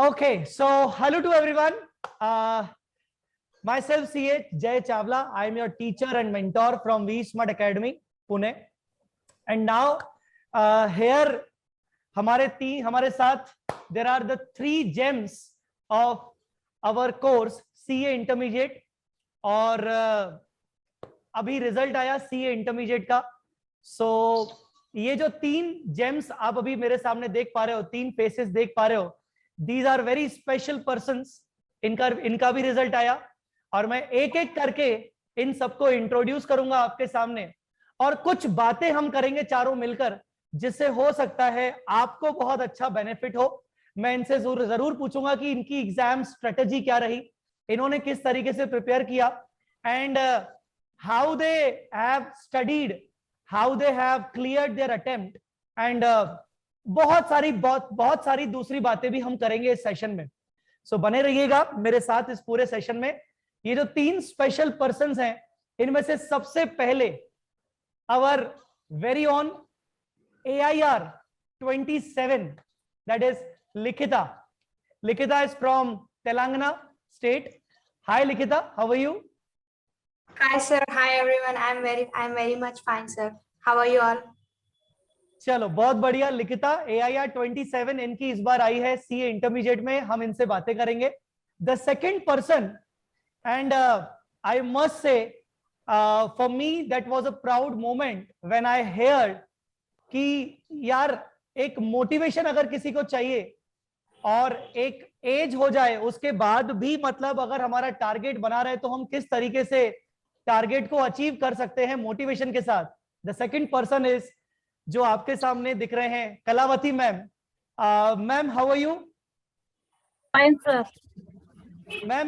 Okay, so hello to everyone. Myself CH Jay Chawla. I am your teacher and mentor from V Smart Academy, Pune. And now here हमारे साथ there are the 3 gems of our course CA Intermediate और अभी result आया CA Intermediate का. So ये जो 3 gems आप अभी मेरे सामने देख पा रहे हो, 3 फेसेस देख पा रहे हो, these are very special persons. इनका भी रिजल्ट आया और मैं एक एक करके इन सबको इंट्रोड्यूस करूंगा आपके सामने और कुछ बातें हम करेंगे चारों मिलकर जिससे हो सकता है आपको बहुत अच्छा बेनिफिट हो. मैं इनसे जरूर पूछूंगा कि इनकी एग्जाम स्ट्रेटेजी क्या रही, इन्होंने किस तरीके से प्रिपेयर किया and how they have studied, how they have cleared their attempt and बहुत सारी दूसरी बातें भी हम करेंगे इस सेशन में. सो बने रहिएगा मेरे साथ इस पूरे सेशन में. ये जो 3 स्पेशल पर्संस हैं इनमें से सबसे पहले our very own AIR 27, that is Likita. Likita is from Telangana state. Hi Likita, how are you? Hi sir, hi everyone. I'm very much fine sir. How are you all? चलो बहुत बढ़िया. लिखिता AIR 27 इनकी इस बार आई है CA intermediate में, हम इनसे बातें करेंगे. The second person and I must say for me that was a proud moment when I heard कि यार एक मोटिवेशन अगर किसी को चाहिए और एक एज हो जाए उसके बाद भी मतलब अगर हमारा टारगेट बना रहे तो हम किस तरीके से टारगेट को अचीव कर सकते हैं मोटिवेशन के साथ. द सेकेंड पर्सन इज जो आपके सामने दिख रहे हैं Kalavati ma'am. Ma'am how are you? Fine sir. Ma'am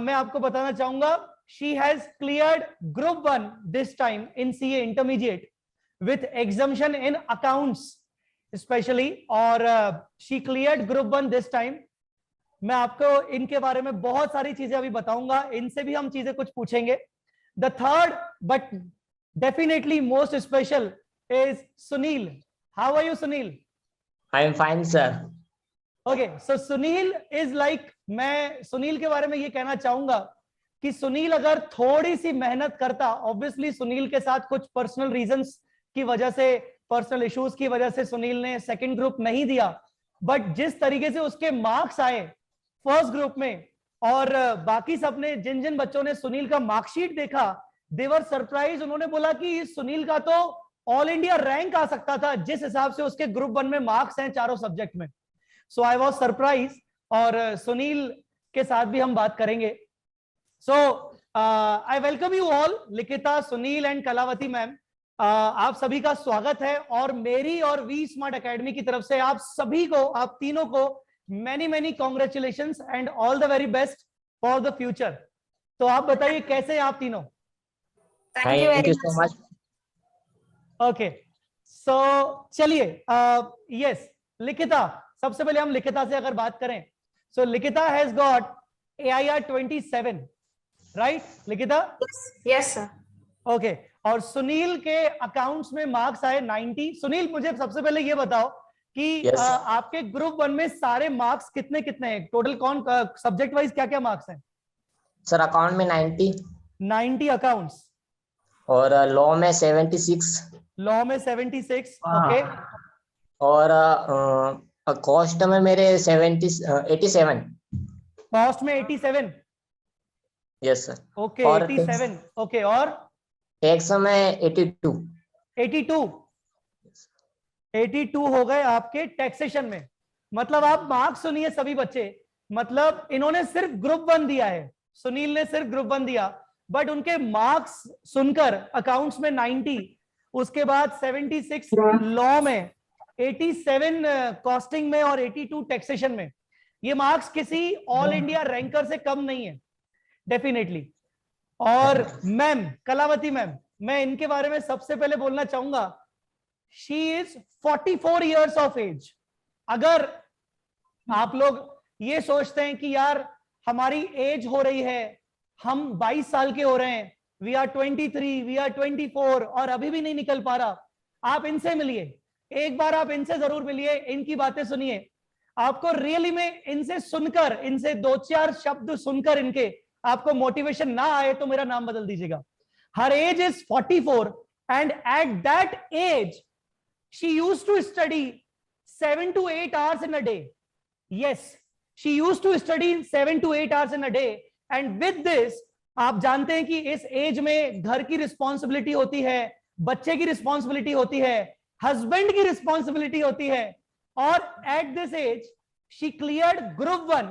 मैं आपको बताना चाहूंगा she has cleared group 1 this time in CA intermediate with exemption in accounts specially और she cleared group 1 this time. मैं आपको इनके बारे में बहुत सारी चीजें अभी बताऊंगा, इनसे भी हम चीजें कुछ पूछेंगे. The third but definitely most special is Sunil. How are you Sunil? I am fine sir. Okay, so Sunil is like, मैं सुनील के बारे में ये कहना चाहूंगा कि सुनील अगर थोड़ी सी मेहनत करता, ऑब्वियसली सुनील के साथ कुछ पर्सनल रीजंस की वजह से, पर्सनल इश्यूज की वजह से सुनील ने सेकंड ग्रुप नहीं दिया, बट जिस तरीके से उसके मार्क्स आए फर्स्ट ग्रुप में और बाकी सबने जिन जिन बच्चों ने सुनील का मार्कशीट देखा दे वर सरप्राइज. उन्होंने बोला कि सुनील का तो ऑल इंडिया रैंक आ सकता था जिस हिसाब से उसके ग्रुप 1 में मार्क्स हैं चारों सब्जेक्ट में. सो आई वाज सरप्राइज और सुनील के साथ भी हम बात करेंगे. सो आई वेलकम यू ऑल. लिखिता, सुनील एंड कलावती मैम, आप सभी का स्वागत है और मेरी और वी स्मार्ट एकेडमी की तरफ से आप सभी को, आप तीनों को many congratulations and all the very best for the future. तो आप बताइए कैसे हैं आप तीनों? Thank you so much. Okay so चलिए यस लिखिता, सबसे पहले हम लिखिता से अगर बात करें, सो लिखिता हैज गॉट AIR 27, राइट लिखिता? Yes sir. ओके, और सुनील के अकाउंट्स में मार्क्स आए 90. सुनील मुझे सबसे पहले ये बताओ कि yes, आपके ग्रुप 1 में सारे मार्क्स कितने कितने हैं टोटल, कौन सब्जेक्ट वाइज क्या क्या मार्क्स हैं? सर अकाउंट में 90 अकाउंट्स और लॉ में 76. लॉ में 76. ओके, और कॉस्ट में मेरे 87. कॉस्ट में 87. Yes sir. ओके और 87. ओके, और टैक्स में 82. 82 हो गए आपके टैक्सेशन में. मतलब आप मार्क्स सुनिए सभी बच्चे, मतलब इन्होंने सिर्फ ग्रुप 1 दिया है, सुनील ने सिर्फ ग्रुप 1 दिया, बट उनके मार्क्स सुनकर अकाउंट्स में 90, उसके बाद 76 लॉ में, 87 कॉस्टिंग में और 82 टैक्सेशन में. ये मार्क्स किसी ऑल इंडिया रैंकर से कम नहीं है डेफिनेटली. और मैम कलावती मैम, मैं इनके बारे में सबसे पहले बोलना चाहूंगा, she is 44 years of age. अगर आप लोग ये सोचते हैं कि यार हमारी एज हो रही है, हम 22 साल के हो रहे हैं, वी आर 23, वी आर 24 और अभी भी नहीं निकल पा रहा, आप इनसे मिलिए, एक बार आप इनसे जरूर मिलिए, इनकी बातें सुनिए. आपको रियली में इनसे सुनकर, इनसे 2-4 शब्द सुनकर इनके आपको मोटिवेशन ना आए तो मेरा नाम बदल दीजिएगा. Her age is 44 and at that age she used to study 7 to 8 hours in a day. Yes, she used to study 7 to 8 hours in a day. And with this, आप जानते हैं कि इस एज में घर की रिस्पॉन्सिबिलिटी होती है, बच्चे की रिस्पॉन्सिबिलिटी होती है, हस्बैंड की रिस्पॉन्सिबिलिटी होती है, और at this age she cleared group 1.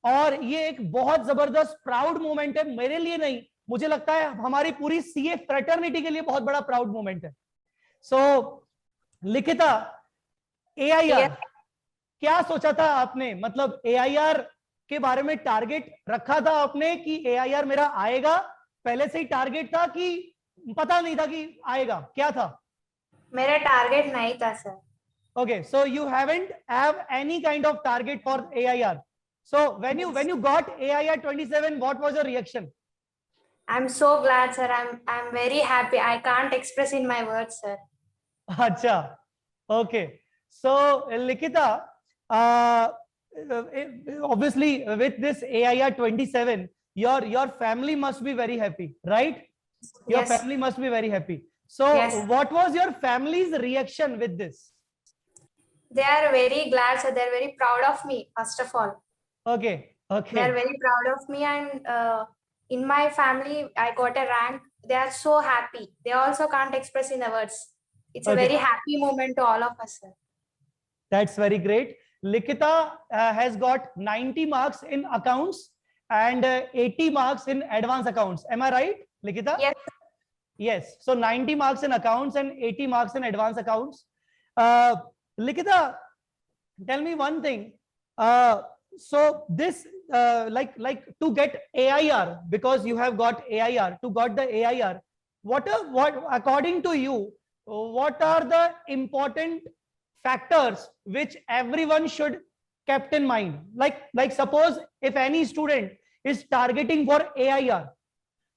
और ये एक बहुत जबरदस्त प्राउड मोमेंट है, मेरे लिए नहीं, मुझे लगता है हमारी पूरी सीए फ्रेटर्निटी के लिए बहुत बड़ा प्राउड मोमेंट है. सो लिखिता, एआईआर, क्या सोचा था आपने? मतलब एआईआर के बारे में टारगेट रखा था आपने कि एआईआर मेरा आएगा? पहले से ही टारगेट था कि पता नहीं था कि आएगा? क्या था? मेरा टारगेट नहीं था sir. Okay, so you haven't have any kind of target for AIR. So when you got AIR 27, what was your reaction? I'm so glad, sir. I'm very happy. I can't express in my words, sir. Acha, okay. So Likita, obviously with this AIR 27, your family must be very happy, right? Your Yes. family must be very happy. So Yes. what was your family's reaction with this? They are very glad, sir. They're very proud of me, first of all. Okay, They are okay, very proud of me, and in my family, I got a rank. They are so happy. They also can't express in the words. It's a Okay. very happy moment to all of us, sir. that's very great. Likita has got 90 marks in accounts and 80 marks in advanced accounts. Am I right, Likita? Yes. Yes. So 90 marks in accounts and 80 marks in advanced accounts. Likita, tell me one thing. So this like to get AIR, because you have got AIR, to got the AIR, what according to you, what are the important factors which everyone should kept in mind? Like suppose if any student is targeting for AIR,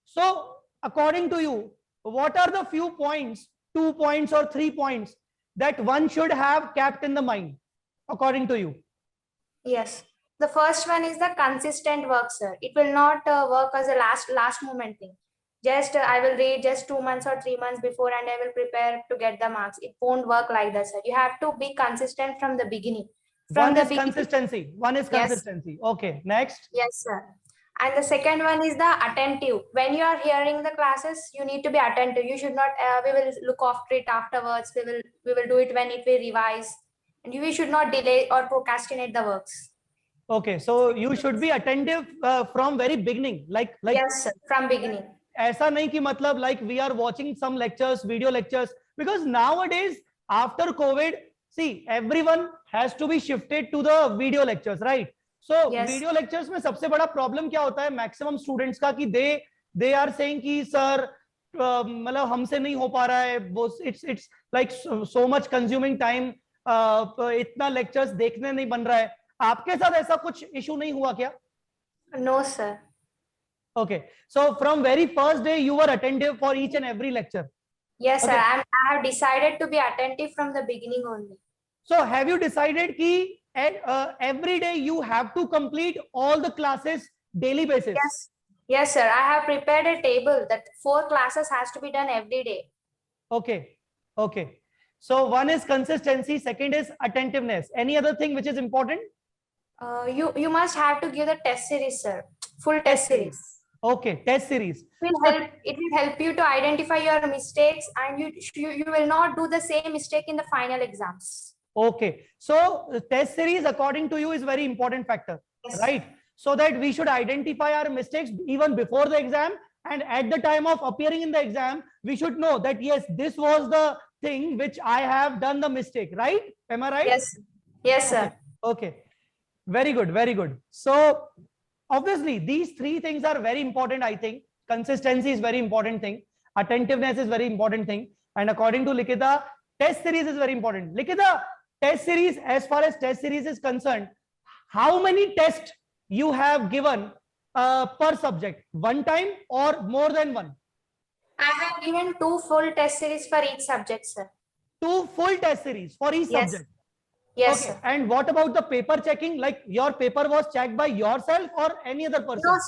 so according to you, what are the few points, 2 points or 3 points that one should have kept in the mind, according to you? Yes. The first one is the consistent work, sir. It will not work as a last moment thing. Just I will read just 2 months or 3 months before, and I will prepare to get the marks. It won't work like that, sir. You have to be consistent from the beginning. One is consistency. One is Yes. consistency. Okay, next. Yes, sir. And the second one is the attentive. When you are hearing the classes, you need to be attentive. You should not. We will look after it afterwards. We will do it when it will revise, and we should not delay or procrastinate the works. Okay, so you should be attentive from very beginning. Like Yes, sir. From beginning. ऐसा नहीं कि मतलब like we are watching some lectures, video lectures, because nowadays after COVID, see, everyone has to be shifted to the video lectures, right? So Yes. video lectures में सबसे बड़ा problem क्या होता है maximum students का, कि they are saying कि sir मतलब हमसे नहीं हो पा रहा है, वो it's like so much consuming time, इतना lectures देखने नहीं बन रहा है. आपके साथ ऐसा कुछ issue नहीं हुआ क्या? No, sir. Okay, so from very first day you were attentive for each and every lecture. Yes, sir. Okay. I have decided to be attentive from the beginning only. So have you decided कि every day you have to complete all the classes daily basis? Yes. Yes, sir. I have prepared a table that 4 classes has to be done every day. Okay, okay. So one is consistency, second is attentiveness. Any other thing which is important? You must have to give the test series, sir. Full test series. Okay, test series. It will help you to identify your mistakes, and you will not do the same mistake in the final exams. Okay, so test series according to you is very important factor, Yes. right? So that we should identify our mistakes even before the exam, and at the time of appearing in the exam, we should know that yes, this was the thing which I have done the mistake, right? Am I right? Yes. Yes, sir. Okay, very good, very good. So obviously these 3 things are very important. I think consistency is very important thing, attentiveness is very important thing, and according to Likita, test series is very important. Likita, test series, as far as test series is concerned, how many tests you have given per subject? One time or more than one? I have given 2 full test series for each subject, sir. 2 full test series for each Yes. subject. Yes, Okay. sir. And what about the paper checking? Like your paper was checked by yourself or any other person? No,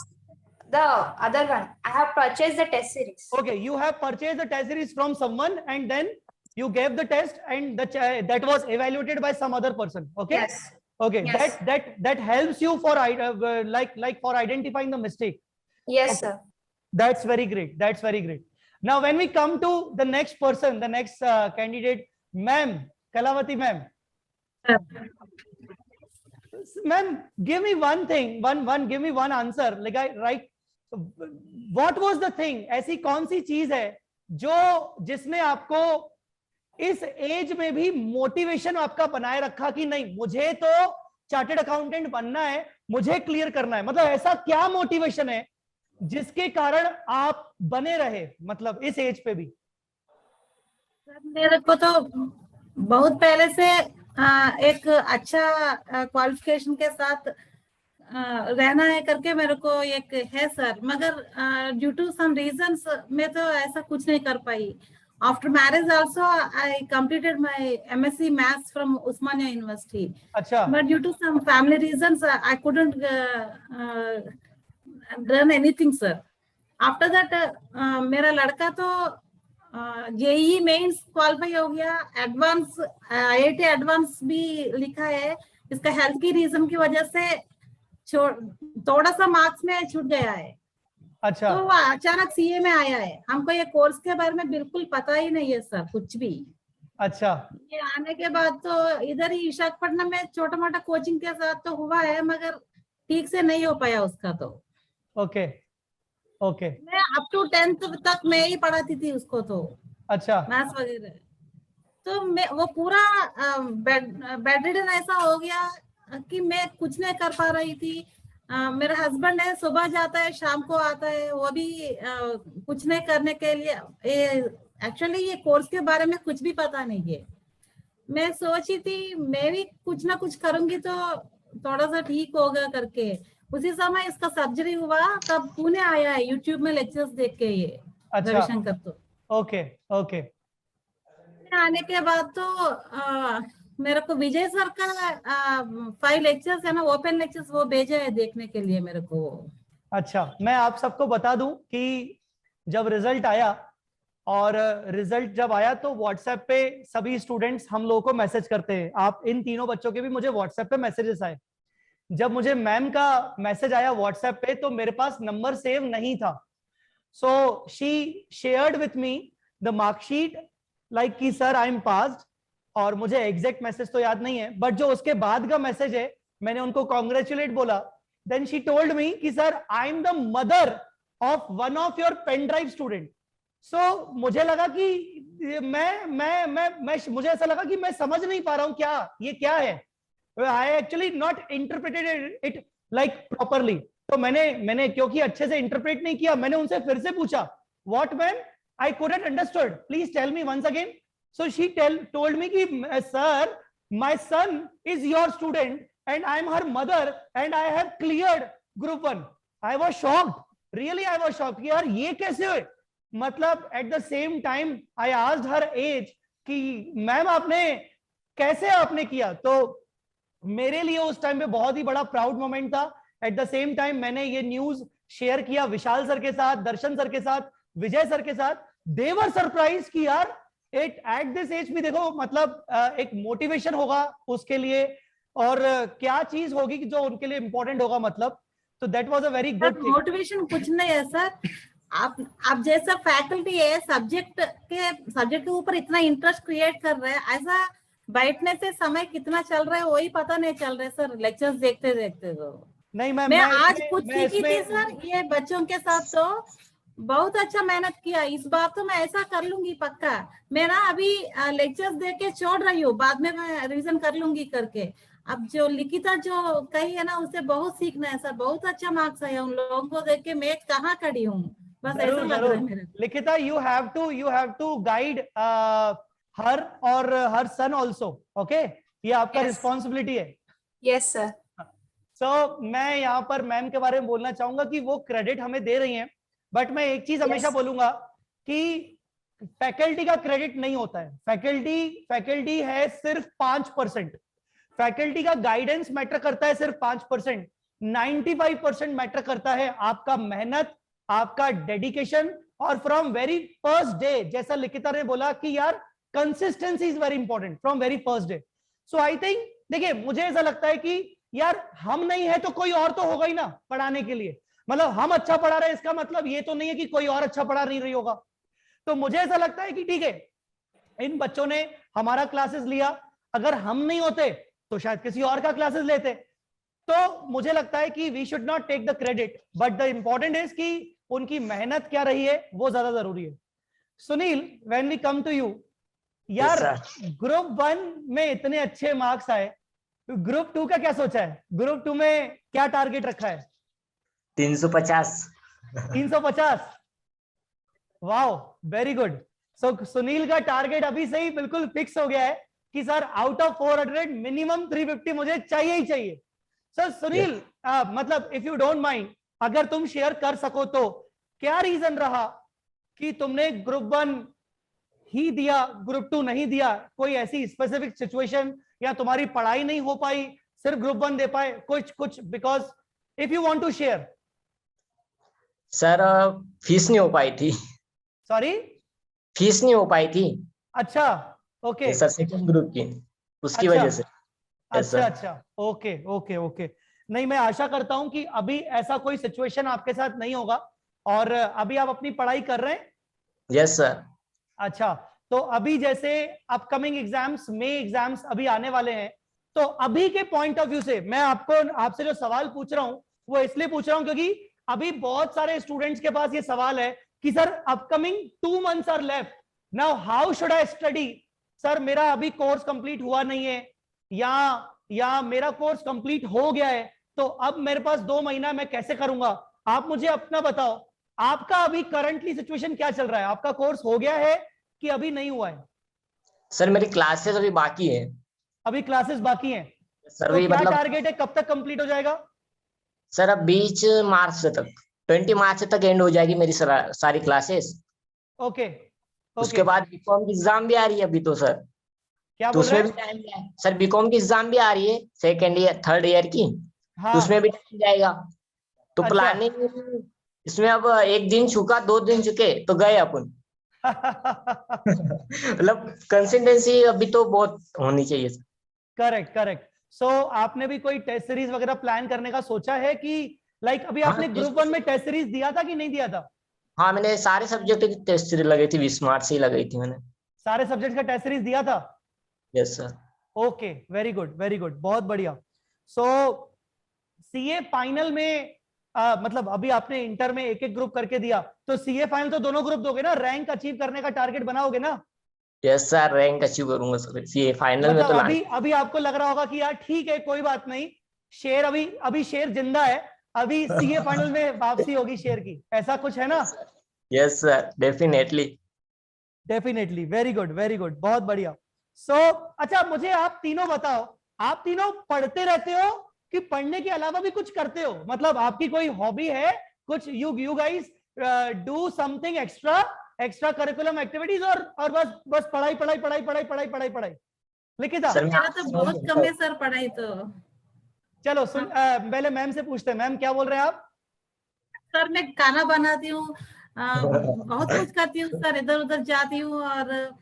the other one. I have purchased the test series. Okay, you have purchased the test series from someone and then you gave the test and that was evaluated by some other person. Okay. Yes. Okay. Yes. That helps you for like for identifying the mistake. Yes, Okay. sir. That's very great. That's very great. Now, when we come to the next person, the next candidate, ma'am, Kalavati ma'am. Sir. Ma'am, give me one thing, give me one answer. Like right, what was the thing? ऐसी कौन सी चीज है जो जिसने आपको इस as में भी मोटिवेशन आपका बनाए रखा कि नहीं मुझे तो चार्टर्ड अकाउंटेंट बनना है, मुझे क्लियर करना है? मतलब ऐसा क्या मोटिवेशन है जिसके कारण आप बने रहे, मतलब इस एज पे भी? सर, मेरे को तो बहुत पहले से एक अच्छा क्वालिफिकेशन के साथ रहना है करके मेरे को एक है सर, मगर ड्यू टू सम रीजंस मैं तो ऐसा कुछ नहीं कर पाई. After marriage also I completed my MSc maths from Osmania university. अच्छा. But due to some family reasons I couldn't run anything sir. After that मेरा लड़का तो जेईई मेंस क्वालिफाई हो गया, एडवांस आईआईटी एडवांस भी लिखा है. इसका हेल्थ की रीजन की वजह से थोड़ा सा मार्क्स में छूट गया है. अच्छा. तो वो अचानक सीए में आया है. हमको ये कोर्स के बारे में बिल्कुल पता ही नहीं है सर, कुछ भी. अच्छा. ये आने के बाद तो इधर ही विशाखापट्टनम में छोटा मोटा कोचिंग के साथ तो हुआ है, मगर ठीक से नहीं हो पाया उसका. तो ओके. ओके. मैं अप टू 10th तक मैं ही पढ़ाती थी उसको. तो अच्छा. मैथ्स वगैरह. तो मैं वो पूरा बेड रिडन ऐसा हो गया कि मैं कुछ नहीं कर पा रही थी. मेरा हस्बैंड है, सुबह जाता है शाम को आता है, वो भी कुछ नहीं करने के लिए. एक्चुअली ये कोर्स के बारे में कुछ भी पता नहीं है. मैं सोची थी मैं भी कुछ ना कुछ करूंगी तो थोड़ा सा ठीक होगा करके. उसी समय इसका सर्जरी हुआ, तब पुणे आया है यूट्यूब में लेक्चर्स देख के ये. अच्छा. रविशंकर. तो ओके. ओके. आने के बाद तो मेरे को विजय सर का 5 लेक्चर्स है ना, ओपन लेक्चर्स, वो भेजे है देखने के लिए मेरे को. अच्छा. मैं आप सबको बता दूं कि जब रिजल्ट आया और रिजल्ट जब आया तो व्हाट्सएप पे सभी स्टूडेंट्स हम लोगों को मैसेज करते हैं. आप इन तीनों बच्चों के भी मुझे व्हाट्सएप पे मैसेजेस आए. जब मुझे मैम का मैसेज आया व्हाट्सएप पे तो मेरे पास नंबर सेव नहीं था. So she shared with me the marksheet like कि सर आई एम पास्ड, और मुझे एग्जैक्ट मैसेज तो याद नहीं है, बट जो उसके बाद का मैसेज है मैंने उनको कॉन्ग्रेचुलेट बोला. देन शी टोल्ड मी कि sir I am the mother of one of your pen drive student. So मुझे लगा कि मुझे ऐसा लगा कि मैं समझ नहीं पा रहा हूं ये क्या है. I actually not interpreted it like properly. तो मैंने क्योंकि अच्छे से इंटरप्रेट नहीं किया, मैंने उनसे फिर से पूछा, what ma'am, I couldn't understood. Please tell me once again. So she told me कि sir, my son is your student and I am her mother and I have cleared group 1. I was shocked. Really, I was shocked. कि यार ये कैसे हुए? मतलब at the same time I asked her age कि ma'am कैसे आपने किया? तो मेरे लिए उस टाइम पे बहुत ही बड़ा प्राउड मोमेंट था. एट द सेम टाइम मैंने ये न्यूज शेयर किया विशाल सर के साथ, दर्शन सर के साथ, विजय सर के साथ. दे वर सरप्राइज कि यार एट दिस एज भी देखो, मतलब एक मोटिवेशन होगा उसके लिए और क्या चीज होगी कि जो उनके लिए इंपॉर्टेंट होगा. मतलब तो that was a very good thing. Motivation कुछ नहीं है सर. आप जैसा फैकल्टी है सब्जेक्ट के ऊपर इतना इंटरेस्ट क्रिएट कर रहे हैं, ऐसा बैठने से समय कितना चल रहा है वही पता नहीं चल रहा है सर, लेक्चर्स देखते देखते. तो नहीं मैं आज कुछ सीखी थी सर ये बच्चों के साथ. तो बहुत अच्छा मेहनत किया. इस बार तो मैं ऐसा कर लूंगी पक्का. मैं ना अभी लेक्चर्स देख के छोड़ रही हूँ, बाद में मैं रिवीजन कर लूंगी करके. अब जो लिखिता जो कही है ना उससे बहुत सीखना है सर. बहुत अच्छा मार्क्स आया उन लोगों को देख के. मैं कहाँ खड़ी हूँ, बस ऐसा लग रहा है मेरे को. लिखिता, यू हैव टू गाइड हर और हर सन ऑल्सो. ओके, ये आपका रिस्पॉन्सिबिलिटी है. Yes sir. सो मैं यहाँ पर मैम के बारे में बोलना चाहूंगा कि वो क्रेडिट हमें दे रही हैं, बट मैं एक चीज हमेशा बोलूंगा कि फैकल्टी का क्रेडिट नहीं होता है. फैकल्टी है सिर्फ 5%. फैकल्टी का गाइडेंस मैटर करता है सिर्फ 5%, 95% मैटर करता है आपका मेहनत, आपका डेडिकेशन, और फ्रॉम वेरी फर्स्ट डे, जैसा लिखिता ने बोला कि यार consistency is very important from very first day. So I think, देखिए मुझे ऐसा लगता है कि यार हम नहीं है तो कोई और तो होगा ही ना पढ़ाने के लिए। मतलब हम अच्छा पढ़ा रहे हैं इसका मतलब ये तो नहीं है कि कोई और अच्छा पढ़ा नहीं रही होगा। तो मुझे ऐसा लगता है कि ठीक है, इन बच्चों ने हमारा क्लासेस लिया, अगर हम नहीं होते तो शायद किसी और का क्लासेस लेते। तो मुझे लगता है कि we should not take the credit, but the important is कि उनकी मेहनत क्या रही है वो ज्यादा जरूरी है। Sunil, when we come to you, यार ग्रुप 1 में इतने अच्छे मार्क्स आए, ग्रुप 2 का क्या सोचा है? ग्रुप 2 में क्या टारगेट रखा है? 350। 350। Wow, very good. So Sunil का टारगेट अभी से ही बिल्कुल फिक्स हो गया है कि सर आउट ऑफ 400 मिनिमम 350 मुझे चाहिए ही चाहिए। सर सुनील, मतलब इफ यू डोंट माइंड, अगर तुम शेयर कर सको तो क्या रीजन रहा कि तुमने ग्रुप 1 ही दिया, ग्रुप 2 नहीं दिया? कोई ऐसी स्पेसिफिक सिचुएशन, या तुम्हारी पढ़ाई नहीं हो पाई, सिर्फ ग्रुप 1 दे पाए, कुछ because if you want to share. Sir fees नहीं हो पाई थी। सॉरी? फीस नहीं हो पाई थी। अच्छा, ओके। सर सेकंड ग्रुप की, उसकी अच्छा, वजह से। अच्छा अच्छा, ओके ओके ओके। नहीं, मैं आशा करता हूं कि अभी ऐसा कोई सिचुएशन आपके साथ नहीं होगा, और अभी आप अपनी पढ़ाई कर रहे हैं। Yes sir. अच्छा, तो अभी जैसे अपकमिंग एग्जाम्स, में एग्जाम्स अभी आने वाले हैं, तो अभी के पॉइंट ऑफ व्यू से मैं आपसे जो सवाल पूछ रहा हूं वो इसलिए पूछ रहा हूं क्योंकि अभी बहुत सारे स्टूडेंट्स के पास ये सवाल है कि sir upcoming 2 months are left, now how should I study? Sir मेरा अभी कोर्स कंप्लीट हुआ नहीं है, या मेरा कोर्स कंप्लीट हो गया है, तो अब मेरे पास 2 महीना, मैं कैसे करूंगा? आप मुझे अपना बताओ, आपका अभी करंटली सिचुएशन क्या चल रहा है? आपका कोर्स हो गया है कि अभी नहीं हुआ है? सर मेरी क्लासेस अभी बाकी है। अभी क्लासेस बाकी हैं। सर तो भी क्या मतलब टारगेट है, कब तक कंप्लीट हो जाएगा? सर अब 20 मार्च तक, 20 मार्च तक एंड हो जाएगी मेरी सारी क्लासेस। ओके उसके ओके। बाद बीकॉम की एग्जाम भी आ रही है अभी तो सर। क्या तो बोल रहे उसमें भी हैं? टाइम है सर, बीकॉम की एग्जाम भी आ रही है, सेकेंड ईयर थर्ड ईयर की। तो उसमें हाँ। भी टाइम जाएगा। तो अच्छा। प्लानिंग इसमें अब 1 दिन चुका, 2 दिन चुके तो गए अपन। मतलब कंसिस्टेंसी अभी तो बहुत होनी चाहिए सर। Correct correct. सो आपने भी कोई टेस्ट सीरीज वगैरह प्लान करने का सोचा है कि लाइक अभी हाँ आपने ग्रुप 1 में टेस्ट सीरीज दिया था कि नहीं दिया था? हाँ, मैंने सारे सब्जेक्ट की टेस्ट सीरीज लगाई थी, 20 मार्च से ही लगाई थी मैंने। सारे सब्जेक्ट का टेस्ट सीरीज दिया था? Yes sir. Okay, very good very good, बहुत बढ़िया। सो सीए फाइनल में, मतलब अभी आपने इंटर में एक एक ग्रुप करके दिया, तो सीए फाइनल तो दोनों ग्रुप दोगे ना? रैंक अचीव करने का टारगेट बनाओगे ना? यस सर, रैंक अचीव करूंगा सर, ये फाइनल में मतलब तो अभी लाना। अभी आपको लग रहा होगा कि यार ठीक है, कोई बात नहीं, शेर अभी अभी शेर जिंदा है, अभी सीए फाइनल में वापसी होगी शेर की, ऐसा कुछ है ना? Yes sir, definitely. Definitely, very good very good, बहुत बढ़िया। सो अच्छा, मुझे आप तीनों बताओ, आप तीनों पढ़ते रहते हो कि पढ़ने के अलावा भी कुछ करते हो? मतलब आपकी कोई हॉबी है कुछ? You guys do something extra curriculum activities, और बस बस पढ़ाई पढ़ाई पढ़ाई पढ़ाई पढ़ाई पढ़ाई पढ़ाई? लिखिता? सर मेरा तो बहुत कम है सर पढ़ाई तो। चलो सुन, पहले मैम से पूछते हैं। मैम क्या बोल रहे हैं आप? सर मैं खाना बनाती हूँ, बहुत कुछ करती हूँ सर, इधर उधर जाती हूँ, और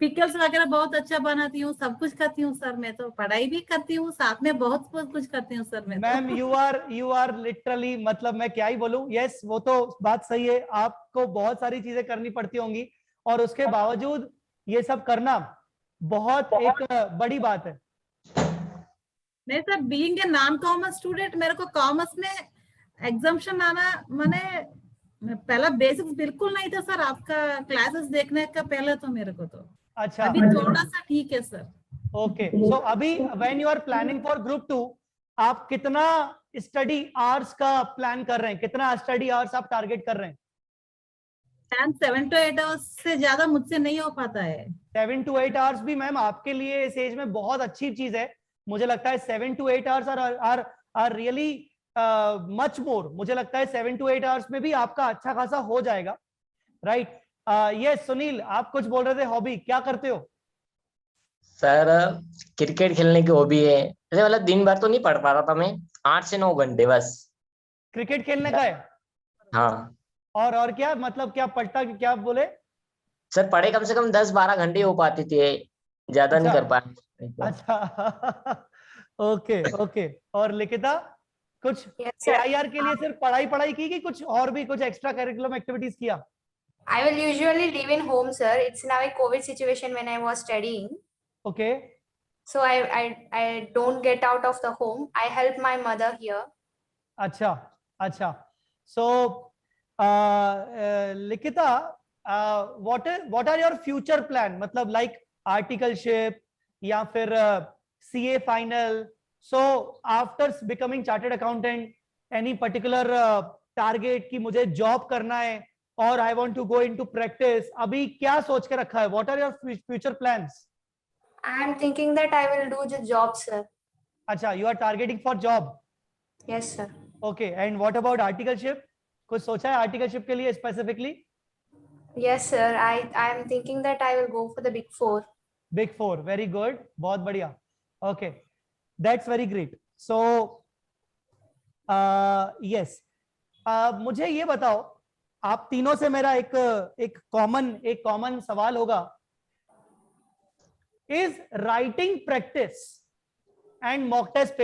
पिकल्स वगैरह बहुत अच्छा बनाती हूँ, सब कुछ करती हूँ सर। मैं तो पढ़ाई भी करती हूँ साथ में, बहुत बहुत कुछ करती हूँ सर मैं मैम तो। यू आर लिटरली, मतलब मैं क्या ही बोलूं। यस, वो तो बात सही है, आपको बहुत सारी चीजें करनी पड़ती होंगी, और उसके बावजूद ये सब करना बहुत एक बड़ी बात है। नहीं sir, being a non commerce student, मेरे को कॉमर्स में एग्जाम्शन आना माने पहला बेसिक्स बिल्कुल नहीं था सर, आपका क्लासेस देखने का पहले तो मेरे को तो। अच्छा, अभी थोड़ा सा ठीक है सर। ओके। सो अभी when you are planning for group 2, आप कितना स्टडी आवर्स का प्लान कर रहे हैं? कितना स्टडी आवर्स आप टारगेट कर रहे हैं? 7 to 8 आवर्स से ज्यादा मुझसे नहीं हो पाता है। 7 to 8 आवर्स भी मैम आपके लिए इस एज में बहुत अच्छी चीज है। मुझे लगता है 7 to 8 hours are really much more. मुझे लगता है 7 to 8 आवर्स में भी आपका अच्छा खासा हो जाएगा, राइट? ये सुनील, आप कुछ बोल रहे थे, हॉबी क्या करते हो? सर क्रिकेट खेलने की हॉबी है, जैसे मतलब दिन भर तो नहीं पढ़ पा रहा था मैं, 8 से 9 घंटे बस। क्रिकेट खेलने का है? हाँ और क्या मतलब, क्या पढ़ता क्या बोले? सर, पढ़े कम से कम 10-12 घंटे हो पाते थे, ज्यादा नहीं अच्छा, कर पाए। अच्छा। Okay, okay. और लिखिता, कुछ Yes, sir. AIR के लिए सिर्फ पढ़ाई पढ़ाई की कि कुछ और भी कुछ एक्स्ट्रा करिकुलम एक्टिविटीज किया? I will usually live in home, sir. It's now a COVID situation when I was studying. Okay, So I don't get out of the home. I help my mother here. अच्छा, अच्छा। So Likhita, what are your future plan, मतलब like articleship या फिर CA final? So after becoming chartered accountant, any particular target कि मुझे job करना है और I want to go into practice? अभी क्या सोच के रखा है? What are your future plans? I am thinking that I will do the job, sir. अच्छा, you are targeting for job. Yes, sir. Okay, and what about articleship? कुछ सोचा है आर्टिकलशिप के लिए specifically? Yes, sir. I am thinking that I will go for the Big Four. Big four, very good, बहुत बढ़िया। Okay, that's very great. So yes, मुझे ये बताओ, आप तीनों से मेरा एक कॉमन सवाल होगा, is writing practice and mock test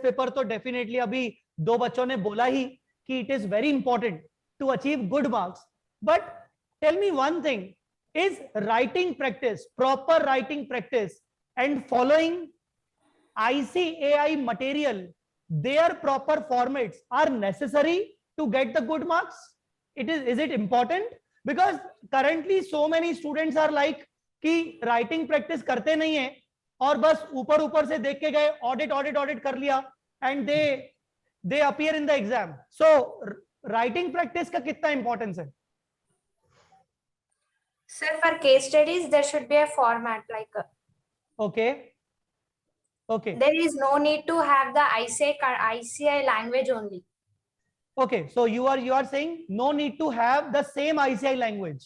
paper तो डेफिनेटली अभी दो बच्चों ने बोला ही कि it is very important to achieve good marks, but tell me one thing, is writing practice, proper writing practice and following ICAI material, their proper formats are necessary to get the good marks? Is it important? Because currently so many students are like कि writing practice करते नहीं है और बस ऊपर से देख के गए, ऑडिट कर लिया and they appear in the exam. So writing practice का कितना इंपॉर्टेंस है? Sir, for case studies, there should be a format like Okay. there is no need to have the ICAI language only. Okay, so you are saying no need to have the same ICAI language.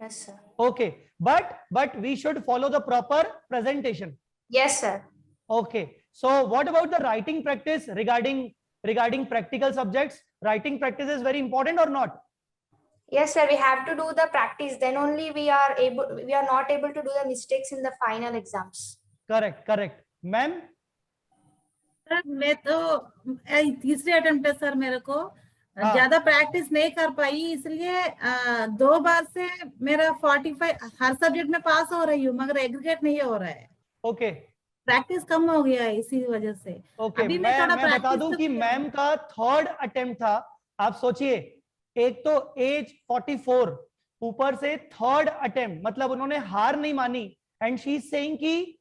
Yes, sir. Okay, but we should follow the proper presentation. Yes, sir. Okay, so what about the writing practice regarding practical subjects? Writing practice is very important or not? Yes, sir. We have to do the practice. Then only we are not able to do the mistakes in the final exams. Correct. Ma'am? Sir मैं तो तीसरे attempt है sir, मेरे को हाँ। ज्यादा practice नहीं कर पाई, इसलिए 2 बार से मेरा 45 हर सब्जेक्ट में पास हो रही हूँ, मगर एग्रीगेट नहीं हो रहा है। ओके, प्रैक्टिस कम हो गया है इसी वजह से। ओके, अभी मैं बता practice दूं तो कि किया। मैम का थर्ड अटेम्प्ट था। आप सोचिए, एक तो एज 44, ऊपर से थर्ड अटेम्प्ट, मतलब उन्होंने हार नहीं मानी। एंड शी इज सेइंग कि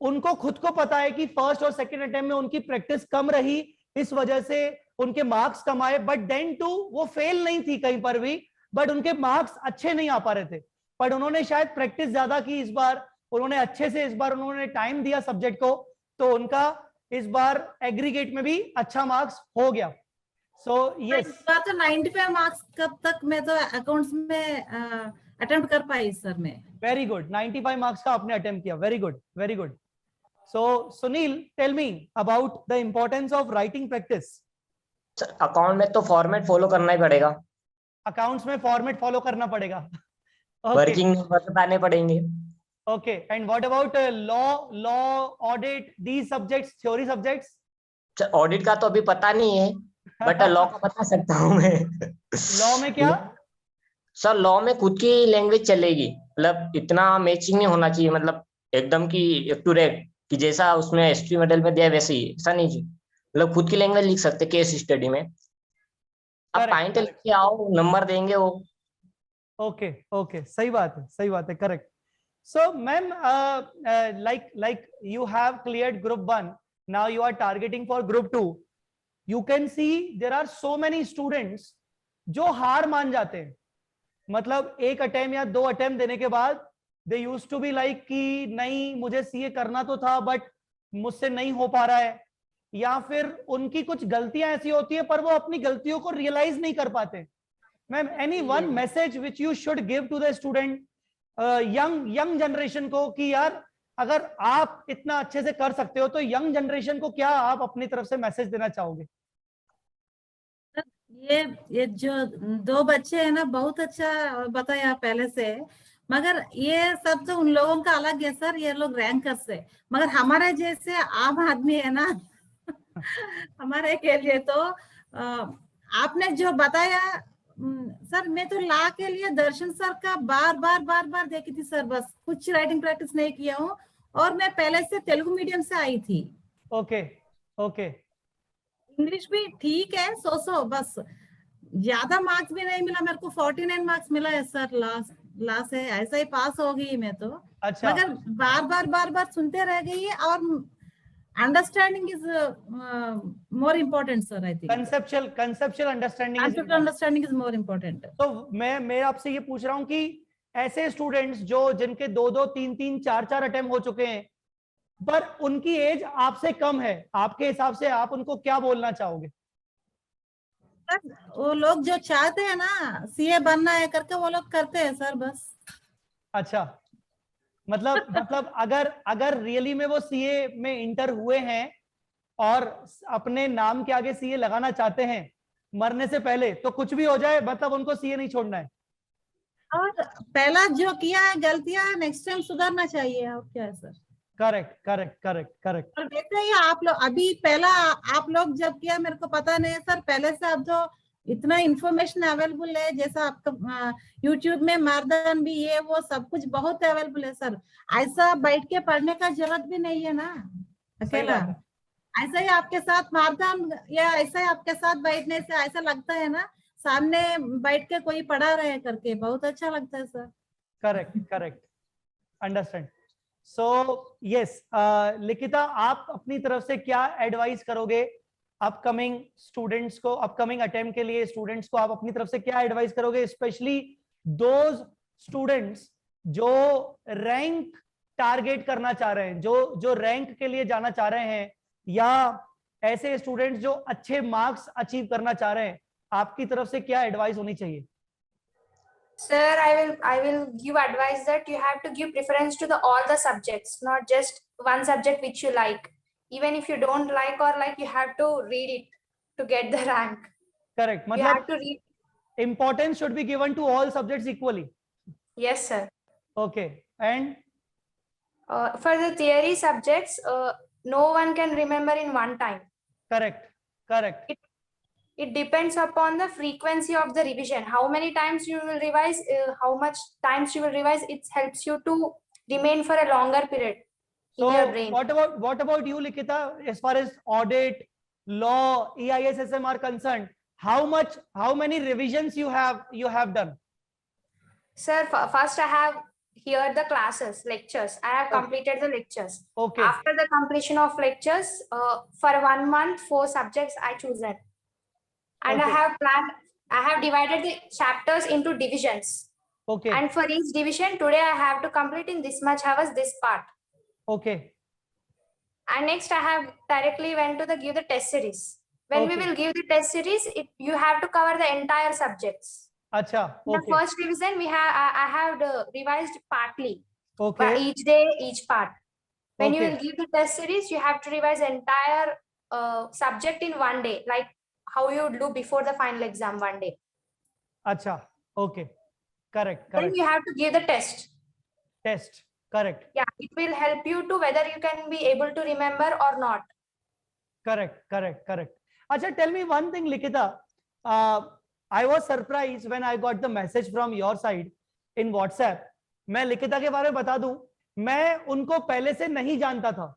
उनको खुद को पता है कि फर्स्ट और सेकंड अटेम्प्ट में उनकी प्रैक्टिस कम रही, इस वजह से उनके मार्क्स कम आए, बट देन टू वो फेल नहीं थी कहीं पर भी, बट उनके मार्क्स अच्छे नहीं आ पा रहे थे। पर उन्होंने शायद प्रैक्टिस ज्यादा की इस बार, उन्होंने अच्छे से इस बार उन्होंने टाइम दिया सब्जेक्ट को, तो उनका इस बार एग्रीगेट में भी अच्छा मार्क्स हो गया। सो यस, इस बार तो 95 मार्क्स कब तक मैं तो अकाउंट्स में अटेम्प्ट कर पाई सर मैं। वेरी गुड, 95 मार्क्स का आपने अटेम्प्ट किया, very good, very good. So Sunil, tell me about the importance of writing practice. Account में तो फॉर्मेट फॉलो करना ही पड़ेगा, अकाउंट्स में फॉर्मेट फॉलो करना पड़ेगा। वर्किंग बताने पड़ेंगे। Okay, and what about law, audit, these subjects, theory subjects? Audit का तो अभी पता नहीं है, बट लॉ का बता सकता हूँ मैं। लॉ में क्या? सर लॉ में खुद की लैंग्वेज चलेगी, मतलब इतना मैचिंग नहीं होना चाहिए, मतलब एकदम की एक्यूरेट कि जैसा उसमें हिस्ट्री मॉडल में दिया है वैसे ही, ऐसा नहीं चाहिए। मतलब खुद की लैंग्वेज लिख सकते केस स्टडी में। आप पॉइंट लिख के आओ, नंबर देंगे वो। ओके, सही बात है, correct. So ma'am, like you have cleared group 1, now you are targeting for group 2. You can see there are so many students जो हार मान जाते हैं, मतलब एक अटेम्प्ट या 2 अटेम्प्ट देने के बाद they used to be like कि नहीं, मुझे सीए करना तो था बट मुझसे नहीं हो पा रहा है, या फिर उनकी कुछ गलतियां ऐसी होती है पर वो अपनी गलतियों को रियलाइज नहीं कर पाते। Ma'am, any one message which you should give to the student, young generation को, कि यार अगर आप इतना अच्छे से कर सकते हो तो यंग जनरेशन को क्या आप अपनी तरफ से मैसेज देना चाहोगे? ये जो 2 बच्चे हैं ना, बहुत अच्छा बताया पहले से, मगर ये सब तो उन लोगों का अलग है सर, ये लोग रैंकर्स है, मगर हमारे जैसे आम आदमी है ना हमारे के लिए तो आपने जो बताया सर, मैं तो ला के लिए दर्शन सर का बार बार देखी थी सर, बस कुछ राइटिंग प्रैक्टिस नहीं किया हूँ, और मैं पहले से तेलुगु मीडियम से आई थी। ओके ओके, इंग्लिश भी ठीक है, सो बस, ज्यादा मार्क्स भी नहीं मिला मेरे को, 49 मार्क्स मिला है सर, लास्ट है, ऐसा ही पास हो गई मैं तो। अच्छा, मगर बार बार सुनते रह गई, और understanding is more important sir, I think conceptual understanding is more important. तो मैं आपसे ये पूछ रहा हूँ कि ऐसे स्टूडेंट्स जो जिनके 2-2 3-3 4-4 अटेम्प्ट हो चुके हैं, पर उनकी एज आपसे कम है, आपके हिसाब से आप उनको क्या बोलना चाहोगे? वो लोग जो चाहते हैं ना सीए बनना है करके, वो लोग करते हैं सर, बस। अच्छा, मतलब अगर रियली में वो सीए में इंटर हुए हैं और अपने नाम के आगे सीए लगाना चाहते हैं मरने से पहले, तो कुछ भी हो जाए मतलब उनको सीए नहीं छोड़ना है। और पहला जो किया है गलतियां, नेक्स्ट टाइम सुधारना चाहिए, और क्या है सर। करेक्ट। और वैसे ही आप लोग अभी, पहला आप लोग जब किया मेरे को पता नहीं है सर, पहले से अब जो इतना इंफॉर्मेशन अवेलेबल है, जैसा आपका यूट्यूब में मारदान भी, ये वो सब कुछ बहुत अवेलेबल है सर, ऐसा बैठ के पढ़ने का जरूरत भी नहीं है ना अकेला। ऐसा ही आपके साथ मारदान, या ऐसा ही आपके साथ बैठने से ऐसा लगता है ना, सामने बैठ के कोई पढ़ा रहे करके, बहुत अच्छा लगता है sir. Correct, understand. So yes, लिखिता, आप अपनी तरफ से क्या एडवाइस करोगे अपकमिंग स्टूडेंट्स को, अपकमिंग अटेम्प्ट के लिए स्टूडेंट्स को आप अपनी तरफ से क्या एडवाइस करोगे, स्पेशली दोज स्टूडेंट्स जो रैंक टारगेट करना चाह रहे हैं, जो रैंक के लिए जाना चाह रहे हैं, या ऐसे स्टूडेंट्स जो अच्छे मार्क्स अचीव करना चाह रहे हैं, आपकी तरफ से क्या एडवाइस होनी चाहिए? Sir, I will give advice that you have to give preference to all the subjects, not just one subject which you like. Even if you don't like, or like, you have to read it to get the rank. Correct. You have to read. Importance should be given to all subjects equally. Yes, sir. Okay. And for the theory subjects, no one can remember in one time. Correct. It depends upon the frequency of the revision. How many times you will revise, how much times you will revise, it helps you to remain for a longer period in your brain. What about you, Likita, as far as audit, law, EISSM are concerned? How many revisions you have done? Sir, first I have heard the classes, lectures. I have completed the lectures. Okay. After the completion of lectures, for 1 month, 4 subjects I chosen. And Okay. I have divided the chapters into divisions. Okay. And for each division, today I have to complete in this much hours this part. Okay. And next I have directly went to give the test series. When we Okay. will give the test series, you have to cover the entire subjects. Acha. In the Okay. first revision, I have revised partly. Okay. Each day, each part. When you Okay. will give the test series, you have to revise entire subject in 1 day, like how you would do before the final exam 1 day. Acha. Okay. Correct. Then you have to give the test. Correct. Yeah, it will help you to whether you can be able to remember or not. Correct. Acha, tell me one thing, Likita. I was surprised when I got the message from your side in WhatsApp. मैं लिखिता के बारे में बता दूं, मैं उनको पहले से नहीं जानता था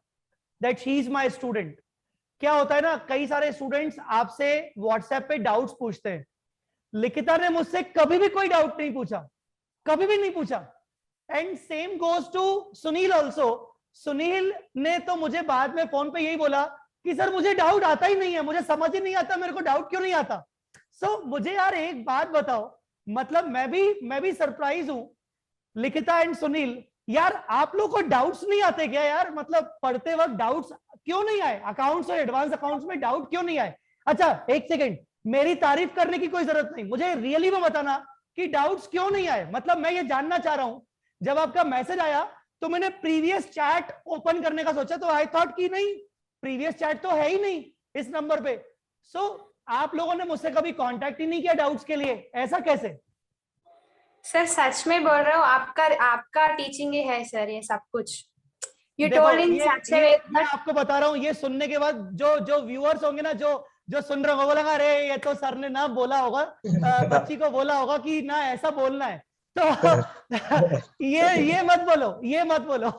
that she is my student. क्या होता है ना, कई सारे स्टूडेंट्स आपसे व्हाट्सएप पे डाउट्स पूछते हैं, लिखिता ने मुझसे कभी भी कोई डाउट नहीं पूछा, कभी भी नहीं पूछा। And same goes to Sunil also. Sunil ने तो मुझे बाद में फोन पे यही बोला कि सर मुझे डाउट आता ही नहीं है, मुझे समझ ही नहीं आता, मेरे को डाउट क्यों नहीं आता। सो मुझे यार एक बात बताओ, मतलब मैं भी सरप्राइज हूं, लिखिता एंड सुनील, यार आप लोग को डाउट्स नहीं आते क्या यार? मतलब पढ़ते वक्त डाउट्स क्यों नहीं आए? अकाउंट्स और एडवांस अकाउंट्स में डाउट क्यों नहीं आए? अच्छा एक सेकंड, मेरी तारीफ करने की कोई जरूरत नहीं, मुझे रियली में बताना कि डाउट्स क्यों नहीं आए। मतलब मैं ये जानना चाह रहा हूं, जब आपका मैसेज आया तो मैंने प्रीवियस चैट ओपन करने का सोचा, तो आई थॉट कि नहीं, प्रीवियस चैट तो है ही नहीं इस नंबर पे। सो आप लोगों ने मुझसे कभी कांटेक्ट ही नहीं किया डाउट्स के लिए, ऐसा कैसे? सर सच में बोल रहा हूँ, आपका टीचिंग ही है सर ये सब कुछ। You देखो, told in such a way मैं that आपको बता रहा हूँ, ये सुनने के बाद जो व्यूअर्स होंगे ना, जो सुन रहे होंगे, बोलेगा अरे ये तो सर ने ना बोला होगा, बच्ची को बोला होगा कि ना ऐसा बोलना है, तो ये मत बोलो, ये मत बोलो।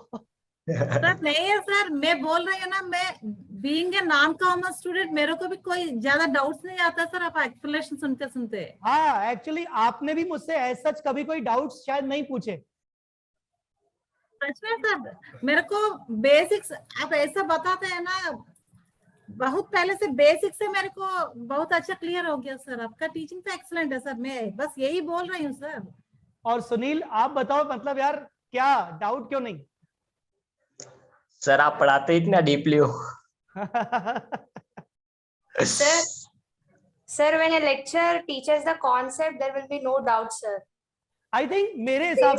सर नहीं है सर, मैं बोल रही हूँ ना, मैं being a non commerce student मेरे को भी कोई ज्यादा डाउट्स नहीं आता सर, आप एक्सप्लेनेशन सुनते सुनते। हाँ, एक्चुअली आपने भी मुझसे ऐसा सच कभी कोई डाउट्स शायद नहीं पूछे। सच में सर, मेरे को बेसिक्स आप ऐसा बताते हैं ना, बहुत पहले से बेसिक से मेरे को बहुत अच्छा क्लियर हो गया सर। आपका टीचिंग तो एक्सीलेंट है सर, मैं बस यही बोल रही हूँ सर। और सुनील आप बताओ, मतलब यार क्या डाउट क्यों नहीं? सर आप पढ़ाते इतना डीपली हो। Sir, when a lecturer teaches the concept, there will be no doubt, sir. I think मेरे हिसाब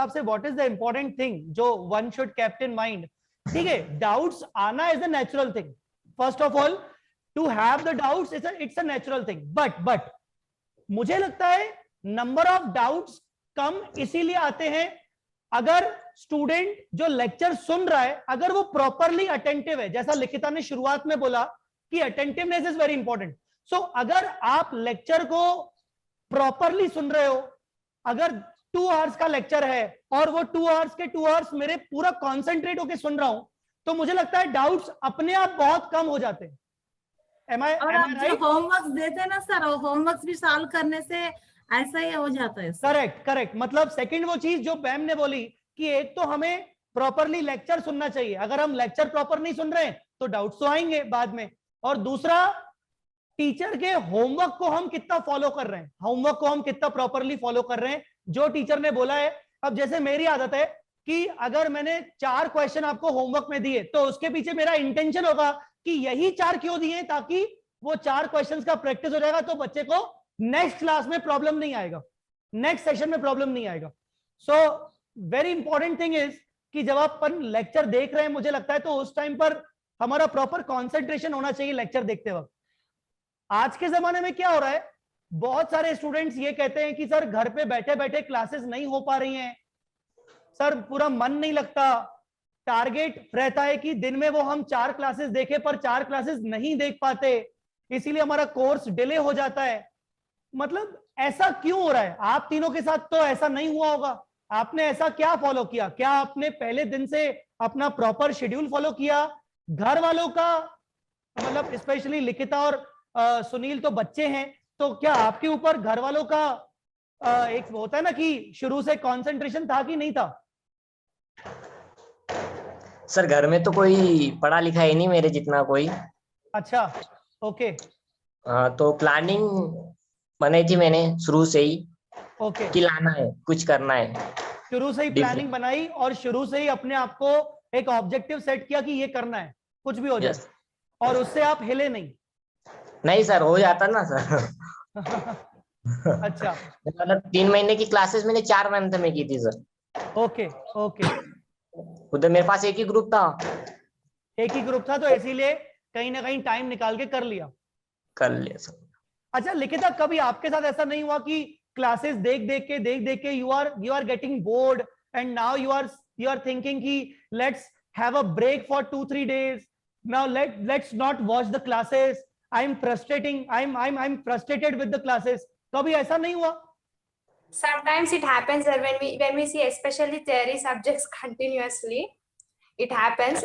से what is the important thing जो one should keep in mind, ठीक है, डाउट्स आना is a natural thing, first of all to have the doubts it's a natural thing, but मुझे लगता है नंबर ऑफ डाउट्स कम इसीलिए आते हैं अगर स्टूडेंट जो लेक्चर सुन रहा है अगर वो प्रॉपरली अटेंटिव है। जैसा लिखिता ने शुरुआत में बोला कि अटेंटिवनेस इज वेरी इंपॉर्टेंट। सो अगर आप लेक्चर को प्रॉपरली सुन रहे हो, अगर 2 आवर्स का लेक्चर है और वो 2 आवर्स के 2 आवर्स मेरे पूरा कॉन्सेंट्रेट होकर सुन रहा हूं, तो मुझे लगता है डाउट्स अपने आप बहुत कम हो जाते हैं। और आप जो होमवर्क देते हैं ना सर, होमवर्क भी सॉल्व करने से ऐसा ही हो जाता है। करेक्ट। मतलब सेकंड वो चीज जो मैम ने बोली कि एक तो हमें प्रॉपरली लेक्चर सुनना चाहिए, अगर हम लेक्चर प्रॉपर नहीं सुन रहे हैं तो डाउट्स तो आएंगे बाद में, और दूसरा टीचर के होमवर्क को हम कितना फॉलो कर रहे हैं, होमवर्क को हम कितना प्रॉपरली फॉलो कर रहे हैं जो टीचर ने बोला है। अब जैसे मेरी आदत है कि अगर मैंने 4 क्वेश्चन आपको होमवर्क में दिए तो उसके पीछे मेरा इंटेंशन होगा कि यही 4 क्यों दिए, ताकि वो 4 क्वेश्चंस का प्रैक्टिस हो जाएगा, तो बच्चे को नेक्स्ट क्लास में प्रॉब्लम नहीं आएगा, नेक्स्ट सेशन में प्रॉब्लम नहीं आएगा। So very important thing is कि जब आप लेक्चर देख रहे हैं, मुझे लगता है तो उस टाइम पर हमारा प्रॉपर कॉन्सेंट्रेशन होना चाहिए लेक्चर देखते वक्त। आज के जमाने में क्या हो रहा है, बहुत सारे स्टूडेंट्स ये कहते हैं कि सर घर पे बैठे बैठे क्लासेस नहीं हो पा रही हैं, सर पूरा मन नहीं लगता, टारगेट रहता है कि दिन में वो हम 4 क्लासेस देखें पर 4 क्लासेस नहीं देख पाते, इसीलिए हमारा कोर्स डिले हो जाता है। मतलब ऐसा क्यों हो रहा है? आप तीनों के साथ तो ऐसा नहीं हुआ होगा, आपने ऐसा क्या फॉलो किया? क्या आपने पहले दिन से अपना प्रॉपर शेड्यूल फॉलो किया? घर वालों का, मतलब स्पेशली लिखिता और सुनील तो बच्चे हैं, तो क्या आपके ऊपर घर वालों का एक होता है ना कि शुरू से कंसंट्रेशन था कि नहीं था? सर घर में तो कोई पढ़ा लिखा है नहीं मेरे जितना कोई। अच्छा, ओके। तो प्लानिंग बनाई थी मैंने शुरू से ही, ओके, कि लाना है, कुछ करना है। शुरू से ही प्लानिंग बनाई और शुरू से ही अपने आप को एक ऑब्जेक्टिव सेट किया कि ये करना है, कुछ भी हो जाए, और उससे आप हिले नहीं सर, हो जाता ना सर। अच्छा, मतलब 3 महीने की क्लासेस मैंने 4 मंथ में की थी सर। ओके। उधर मेरे पास एक ही ग्रुप था तो इसीलिए कहीं ना कहीं टाइम निकाल के कर लिया सर। अच्छा लिखिता, कभी आपके साथ ऐसा नहीं हुआ कि क्लासेस देख देख के you are getting bored and now you are thinking कि let's have a break for 2-3 days, now let's not watch the classes, I am frustrated with the classes, कभी ऐसा नहीं हुआ? sometimes it happens that when we see especially theory subjects continuously, it happens.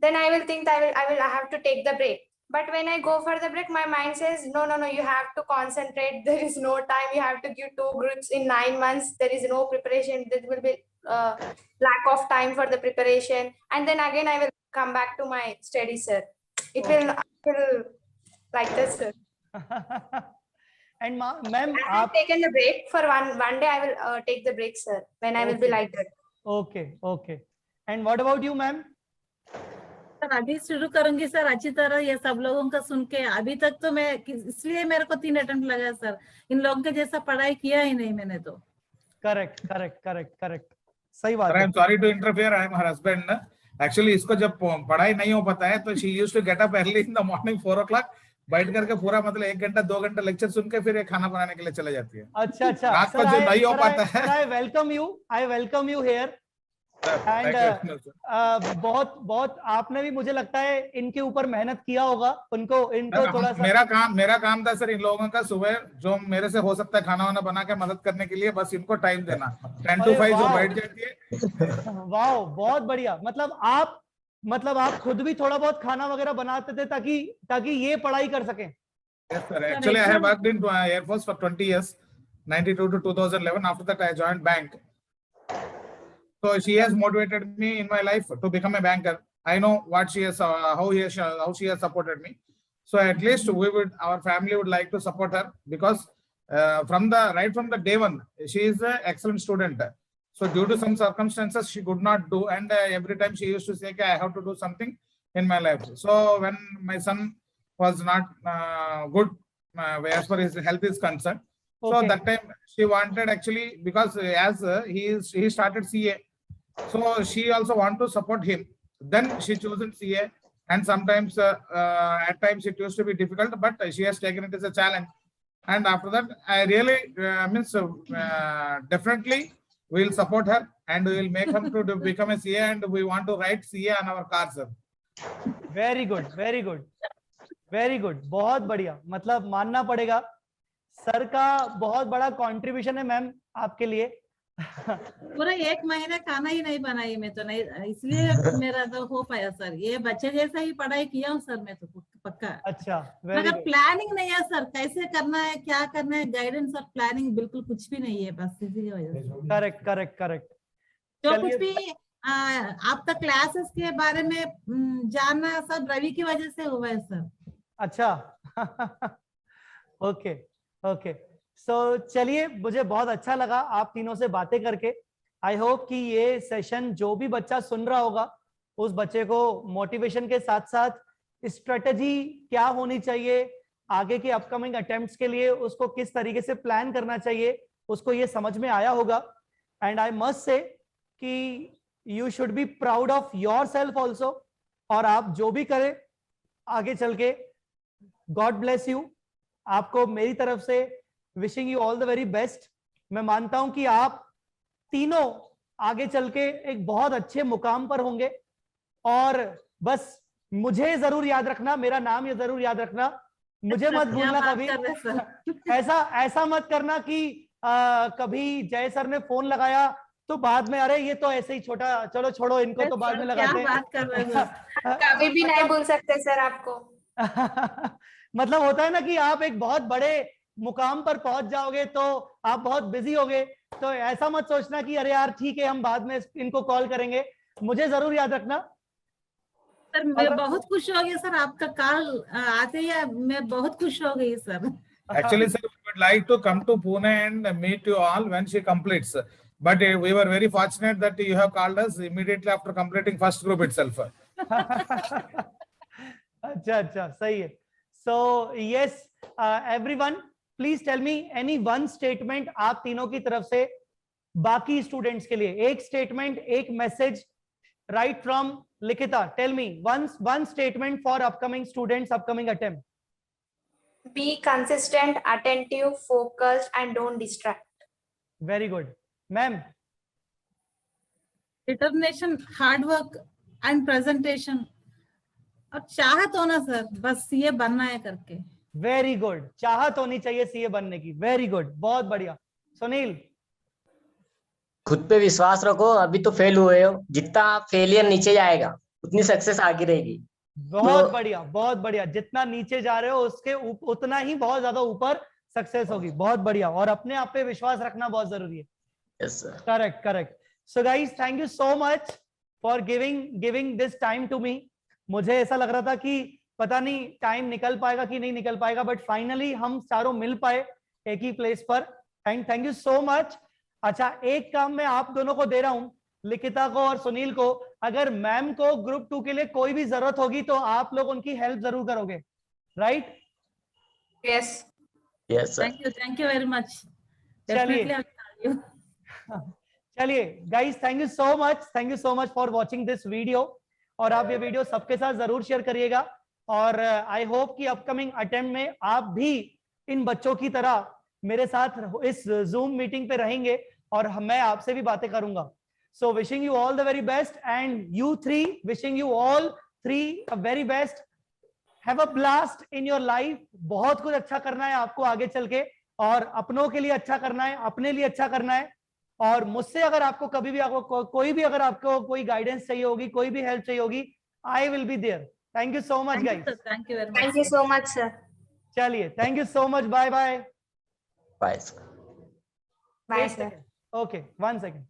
Then I will think I have to take the break. But when I go for the break, my mind says, no, you have to concentrate. There is no time. You have to give 2 groups in 9 months. There is no preparation. There will be lack of time for the preparation. And then again, I will come back to my studies, sir. It will like this, sir. And ma'am, I have taken the break for one day. I will take the break, sir, when I will be like that. Okay. And what about you, ma'am? Sir अभी शुरू करूंगी sir अच्छी तरह ये सब लोगों का सुन के। अभी तक तो मैं इसलिए मेरे को 3 अटेम्प्ट लगा सर, इन लोगों के जैसा पढ़ाई किया ही नहीं मैंने तो। करेक्ट। सही बात Sir, I है। am sorry to interfere. I am her husband. Actually, इसको जब पढ़ाई नहीं हो पाता है तो she used to get up early in the morning 4 o'clock, बैठ करके पूरा मतलब 1 घंटा 2 घंटा लेक्चर सुन के फिर खाना बनाने के लिए चले जाती है। अच्छा अच्छा रात को जो नहीं हो पाता है। I welcome you here and बहुत बहुत आपने भी मुझे लगता है इनके ऊपर मेहनत किया होगा, इनको थोड़ा सा। मेरा काम था सर इन लोगों का सुबह जो मेरे से हो सकता है खाना वाना बना के मदद करने के लिए, बस इनको टाइम देना 10 to 5 जो बैठ जाती है। वाह बहुत बढ़िया। मतलब आप खुद भी थोड़ा बहुत खाना वगैरह बनाते थे ताकि ये पढ़ाई कर सकें। Yes sir, actually I have worked in Air Force for 20 years, 92 to 2011. After that I joined bank. So she has motivated me in my life to become a banker. I know what she has, how she has supported me. So at least our family would like to support her because right from the day one, she is an excellent student. So due to some circumstances, she could not do, and every time she used to say, okay, I have to do something in my life. So when my son was not good as far as health is concerned, so that time she wanted actually, because as he started CA, so she also want to support him. Then she chosen CA, and sometimes at times it used to be difficult, but she has taken it as a challenge. And after that, I really definitely we will support her and we will make her to become a CA, and we want to write CA on our cars. Very good, very good, very good. बहुत बढ़िया। मतलब मानना पड़ेगा sir का बहुत बड़ा contribution है ma'am आपके लिए। पूरा 1 महीने खाना ही नहीं बनाई मैं तो, नहीं इसलिए मेरा तो हो पाया सर। ये बच्चे जैसा ही पढ़ाई किया हूँ सर मैं तो पक्का। अच्छा, मगर प्लानिंग नहीं है सर, कैसे करना है क्या करना है, गाइडेंस और प्लानिंग बिल्कुल कुछ भी नहीं है, बस इसी की वजह से। करेक्ट। जो कुछ भी आपका क्लासेस के बारे में जानना सब रवि की वजह से हुआ है सर। अच्छा ओके सो चलिए, मुझे बहुत अच्छा लगा आप तीनों से बातें करके। आई होप कि ये सेशन जो भी बच्चा सुन रहा होगा उस बच्चे को मोटिवेशन के साथ साथ स्ट्रेटजी क्या होनी चाहिए आगे के अपकमिंग अटेम्प्ट्स के लिए, उसको किस तरीके से प्लान करना चाहिए, उसको ये समझ में आया होगा। एंड आई मस्ट से कि you should be proud of your self also, और आप जो भी करें आगे चल के, गॉड ब्लेस यू। आपको मेरी तरफ से wishing you all the very best. मैं मानता हूं कि आप तीनों आगे चल के एक बहुत अच्छे मुकाम पर होंगे, और बस मुझे जरूर याद रखना, मेरा नाम ये जरूर याद रखना, मुझे मत भूलना कभी। ऐसा मत करना कि कभी जय सर ने फोन लगाया तो बाद में अरे ये तो ऐसे ही छोटा, चलो छोड़ो इनको तो बाद में लगाते हैं। बात कर रहे हैं कभी भी नहीं भूल सकते सर आपको। मतलब होता है ना कि आप एक बहुत बड़े मुकाम पर पहुंच जाओगे तो आप बहुत बिजी होगे, तो ऐसा मत सोचना कि अरे यार ठीक है हम बाद में इनको कॉल करेंगे। मुझे जरूर याद रखना सर। मैं बहुत खुश हो गई सर, आपका कॉल आते ही मैं बहुत खुश हो गई sir. Actually, sir, we would like to come to Pune and meet you all when she completes. But we were very fortunate that you have called us immediately after completing first group itself. अच्छा सही है। So yes, everyone, please tell me any one statement आप तीनों की तरफ से बाकी students के लिए, एक स्टेटमेंट, एक message, right from Likhita. Tell me one statement for upcoming students, upcoming attempt. Be consistent, attentive, focused, and don't distract. Very good, ma'am. Determination, hard work and presentation, और चाहत होना सर, बस ये बनना है करके। वेरी गुड, चाहत होनी चाहिए सीए बनने की। वेरी गुड, बहुत बढ़िया। सुनील, खुद पे विश्वास रखो। अभी तो फेल हुए हो, जितना फेलियर नीचे जाएगा उतनी सक्सेस आगे रहेगी। बहुत बढ़िया, बहुत बढ़िया। जितना नीचे जा रहे हो उसके उतना ही बहुत ज्यादा ऊपर सक्सेस होगी। बहुत बढ़िया, और अपने आप पे विश्वास रखना बहुत जरूरी है। Yes sir, correct. So guys, thank you so much for giving this time to me. मुझे ऐसा लग रहा था कि पता नहीं टाइम निकल पाएगा कि नहीं निकल पाएगा, बट फाइनली हम चारों मिल पाए एक ही प्लेस पर। Thank you so much. अच्छा, एक काम मैं आप दोनों को दे रहा हूं, लिखिता को और सुनील को। अगर मैम को ग्रुप 2 के लिए कोई भी जरूरत होगी तो आप लोग उनकी हेल्प जरूर करोगे, right? Yes. Yes sir. Thank you very much. चलिए चलिए guys, thank you so much for watching this video. और आप ये वीडियो सबके साथ जरूर शेयर करिएगा। और आई होप कि अपकमिंग अटेम्प्ट में आप भी इन बच्चों की तरह मेरे साथ इस जूम मीटिंग पे रहेंगे और मैं आपसे भी बातें करूंगा। So wishing you all the very best, and you three, wishing you all three a very best. Have a blast in your life. बहुत कुछ अच्छा करना है आपको आगे चल के, और अपनों के लिए अच्छा करना है, अपने लिए अच्छा करना है। और मुझसे अगर आपको कभी भी कोई भी अगर आपको कोई गाइडेंस चाहिए होगी, कोई भी हेल्प चाहिए होगी, I will be there. Thank you so much guys. Thank you very much. Thank you so much, sir. चलिए, thank you so much, bye bye. Bye. Bye, sir. Okay, 1 second।